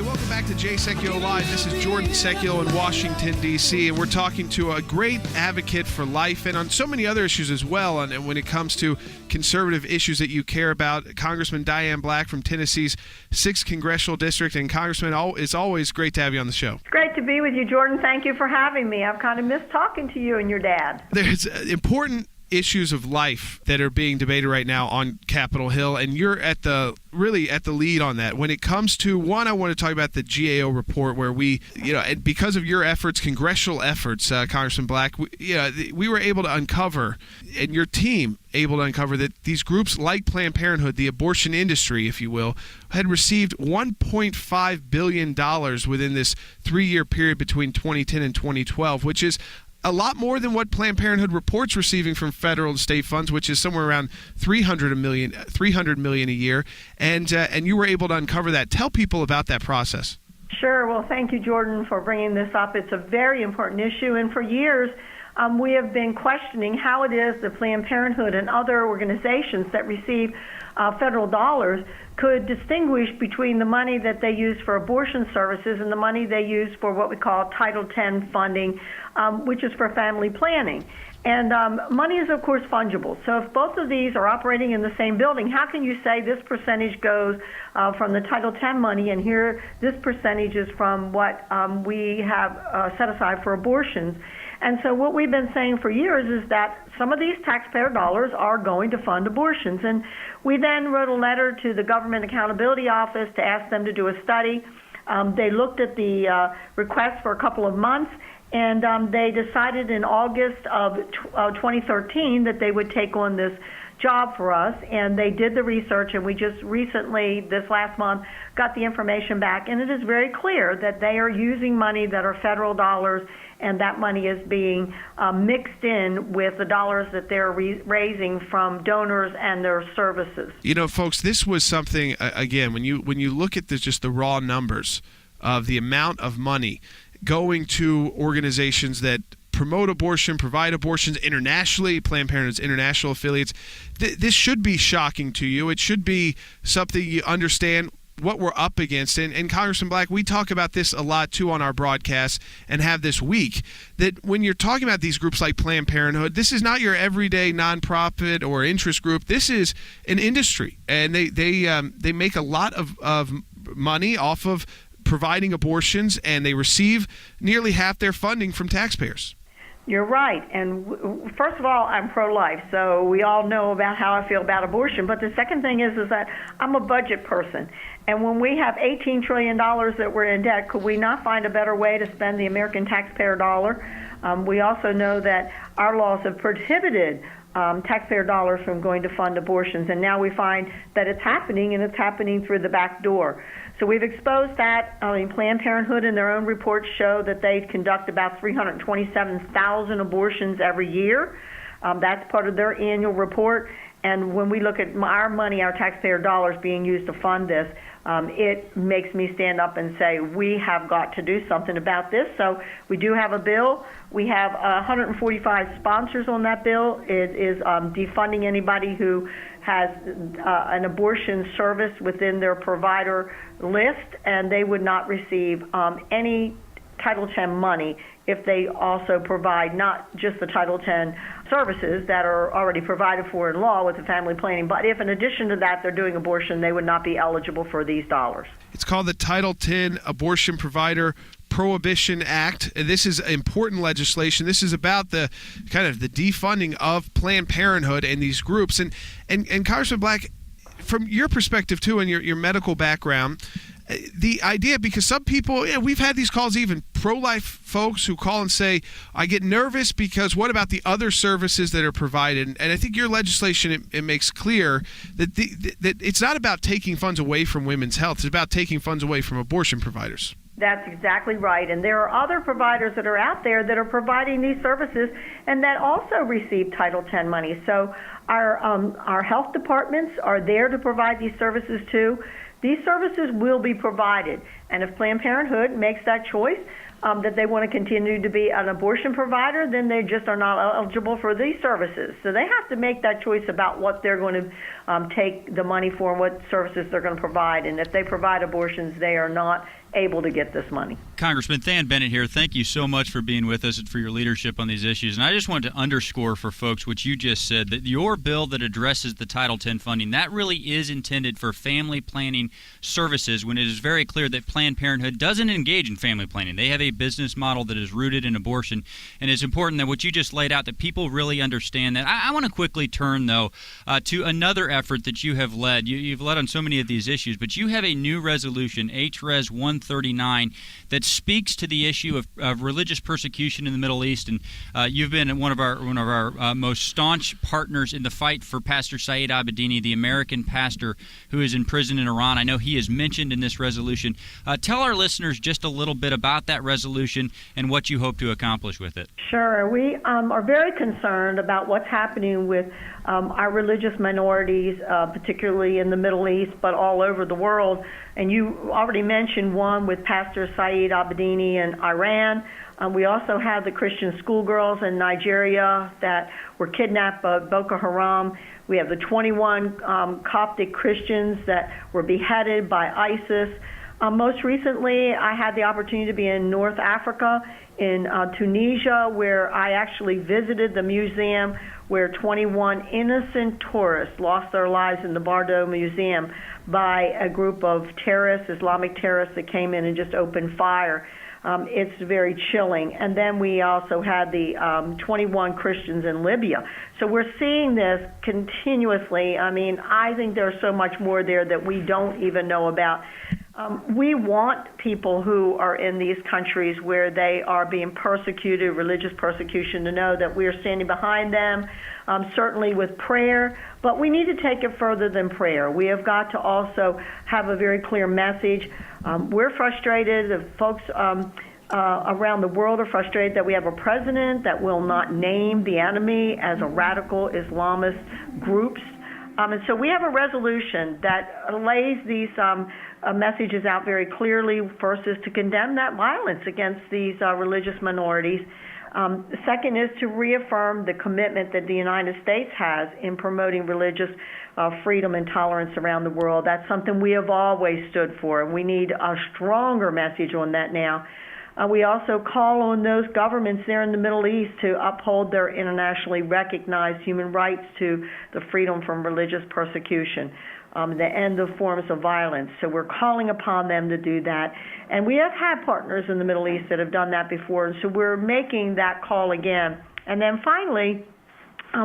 Welcome back to Jay Sekulow Live. This is Jordan Sekulow in Washington, D.C., and we're talking to a great advocate for life and on so many other issues as well. And when it comes to conservative issues that you care about, Congressman Diane Black from Tennessee's 6th Congressional District. And Congressman, it's always great to have you on the show. It's great to be with you, Jordan. Thank you for having me. I've kind of missed talking to you and your dad. There's important issues of life that are being debated right now on Capitol Hill, and you're at the lead on that. When it comes to one, I want to talk about the GAO report where we, and because of your efforts, congressional efforts, Congressman Black, we were able to uncover, and your team able to uncover, that these groups like Planned Parenthood, the abortion industry, if you will, had received $1.5 billion within this 3-year period between 2010 and 2012, which is a lot more than what Planned Parenthood reports receiving from federal and state funds, which is somewhere around $300 million a year. And you were able to uncover that. Tell people about that process. Sure. Well, thank you, Jordan, for bringing this up. It's a very important issue. And for years, we have been questioning how it is that Planned Parenthood and other organizations that receive federal dollars could distinguish between the money that they use for abortion services and the money they use for what we call Title X funding, which is for family planning. And money is, of course, fungible. So if both of these are operating in the same building, how can you say this percentage goes from the Title X money and here this percentage is from what we have set aside for abortions? And so what we've been saying for years is that some of these taxpayer dollars are going to fund abortions. And we then wrote a letter to the Government Accountability Office to ask them to do a study. They looked at the request for a couple of months, and they decided in August of 2013 that they would take on this job for us, and they did the research, and we just recently, this last month, got the information back, and it is very clear that they are using money that are federal dollars, and that money is being mixed in with the dollars that they're raising from donors and their services. Folks, this was something, again, when you look at just the raw numbers of the amount of money going to organizations that promote abortion, provide abortions internationally, Planned Parenthood's international affiliates. This should be shocking to you. It should be something you understand what we're up against. And Congressman Black, we talk about this a lot, too, on our broadcast and have this week, that when you're talking about these groups like Planned Parenthood, this is not your everyday nonprofit or interest group. This is an industry, and they make a lot of money off of providing abortions, and they receive nearly half their funding from taxpayers. You're right. And first of all, I'm pro-life, so we all know about how I feel about abortion. But the second thing is that I'm a budget person. And when we have $18 trillion that we're in debt, could we not find a better way to spend the American taxpayer dollar? We also know that our laws have prohibited taxpayer dollars from going to fund abortions. And now we find that it's happening, and it's happening through the back door. So we've exposed that. Planned Parenthood in their own reports show that they conduct about 327,000 abortions every year. That's part of their annual report. And when we look at our money, our taxpayer dollars being used to fund this, it makes me stand up and say, we have got to do something about this. So we do have a bill. We have 145 sponsors on that bill. It is defunding anybody who has an abortion service within their provider list, and they would not receive any Title X money if they also provide not just the Title X services that are already provided for in law with the family planning, but if in addition to that they're doing abortion, they would not be eligible for these dollars. It's called the Title X Abortion Provider Prohibition Act. This is important legislation. This is about the kind of the defunding of Planned Parenthood and these groups. And Congressman Black, from your perspective too, and your medical background, the idea, because some people, we've had these calls, even pro-life folks who call and say, I get nervous because what about the other services that are provided? And I think your legislation, it makes clear that that it's not about taking funds away from women's health. It's about taking funds away from abortion providers. That's exactly right. And there are other providers that are out there that are providing these services and that also receive Title X money. So our health departments are there to provide these services too. These services will be provided. And if Planned Parenthood makes that choice, that they want to continue to be an abortion provider, then they just are not eligible for these services. So they have to make that choice about what they're going to take the money for and what services they're going to provide. And if they provide abortions, they are not able to get this money. Congressman Than Bennett here. Thank you so much for being with us and for your leadership on these issues. And I just wanted to underscore for folks what you just said, that your bill that addresses the Title X funding, that really is intended for family planning services, when it is very clear that Planned Parenthood doesn't engage in family planning. They have a business model that is rooted in abortion. And it's important that what you just laid out, that people really understand that. I want to quickly turn, though, to another effort that you have led. You've led on so many of these issues, but you have a new resolution, HRES 139, that speaks to the issue of religious persecution in the Middle East. And you've been one of our most staunch partners in the fight for Pastor Saeed Abedini, the American pastor who is in prison in Iran. I know he is mentioned in this resolution. Tell our listeners just a little bit about that resolution and what you hope to accomplish with it. Sure. We are very concerned about what's happening with our religious minorities, particularly in the Middle East, but all over the world. And you already mentioned one with Pastor Saeed Abedini in Iran. We also have the Christian schoolgirls in Nigeria that were kidnapped by Boko Haram. We have the 21 Coptic Christians that were beheaded by ISIS. Most recently, I had the opportunity to be in North Africa, in Tunisia, where I actually visited the museum where 21 innocent tourists lost their lives in the Bardo Museum by a group of terrorists, Islamic terrorists, that came in and just opened fire. It's very chilling. And then we also had the 21 Christians in Libya. So we're seeing this continuously. I mean, I think there's so much more there that we don't even know about. We want people who are in these countries where they are being persecuted, religious persecution, to know that we are standing behind them, certainly with prayer, but we need to take it further than prayer. We have got to also have a very clear message. We're frustrated. The folks around the world are frustrated that we have a president that will not name the enemy as a radical Islamist groups. And so we have a resolution that lays these messages out very clearly. First is to condemn that violence against these religious minorities. The second is to reaffirm the commitment that the United States has in promoting religious freedom and tolerance around the world. That's something we have always stood for, and we need a stronger message on that now. We also call on those governments there in the Middle East to uphold their internationally recognized human rights to the freedom from religious persecution, the end of forms of violence. So we're calling upon them to do that. And we have had partners in the Middle East that have done that before, and so we're making that call again. And then finally,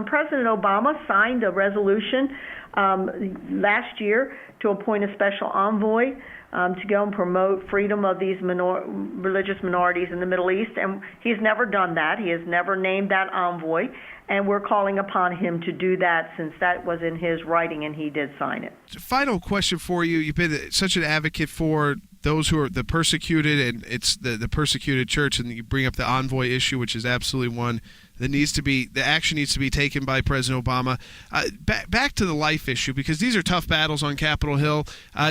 President Obama signed a resolution last year to appoint a special envoy to go and promote freedom of these religious minorities in the Middle East. And he's never done that. He has never named that envoy. And we're calling upon him to do that, since that was in his writing and he did sign it. Final question for you. You've been such an advocate for those who are the persecuted, and it's the persecuted church, and you bring up the envoy issue, which is absolutely one that the action needs to be taken by President Obama. Back to the life issue, because these are tough battles on Capitol Hill.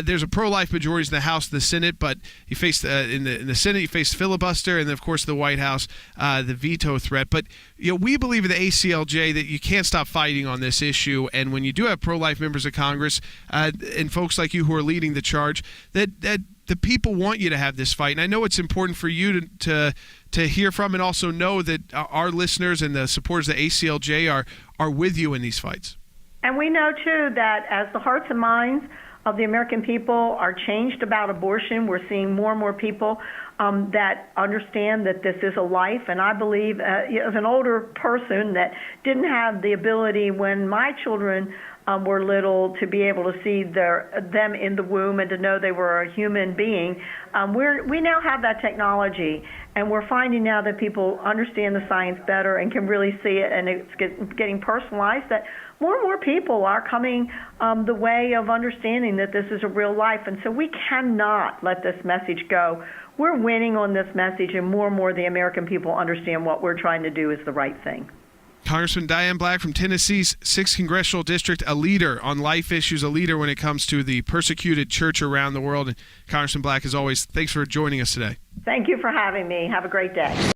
There's a pro-life majority in the House and the Senate, but you face in the Senate, you face filibuster, and then of course the White House, the veto threat. But we believe in the ACLJ that you can't stop fighting on this issue, and when you do have pro-life members of Congress and folks like you who are leading the charge, that the people want you to have this fight. And I know it's important for you to hear from, and also know that our listeners and the supporters of the ACLJ are with you in these fights. And we know, too, that as the hearts and minds of the American people are changed about abortion, we're seeing more and more people that understand that this is a life. And I believe, as an older person that didn't have the ability when my children were little to be able to see them in the womb and to know they were a human being, we now have that technology, and we're finding now that people understand the science better and can really see it, and it's getting personalized, that more and more people are coming the way of understanding that this is a real life. And so we cannot let this message go. We're winning on this message, and more the American people understand what we're trying to do is the right thing. Congressman Diane Black from Tennessee's 6th Congressional District, a leader on life issues, a leader when it comes to the persecuted church around the world. And Congressman Black, as always, thanks for joining us today. Thank you for having me. Have a great day.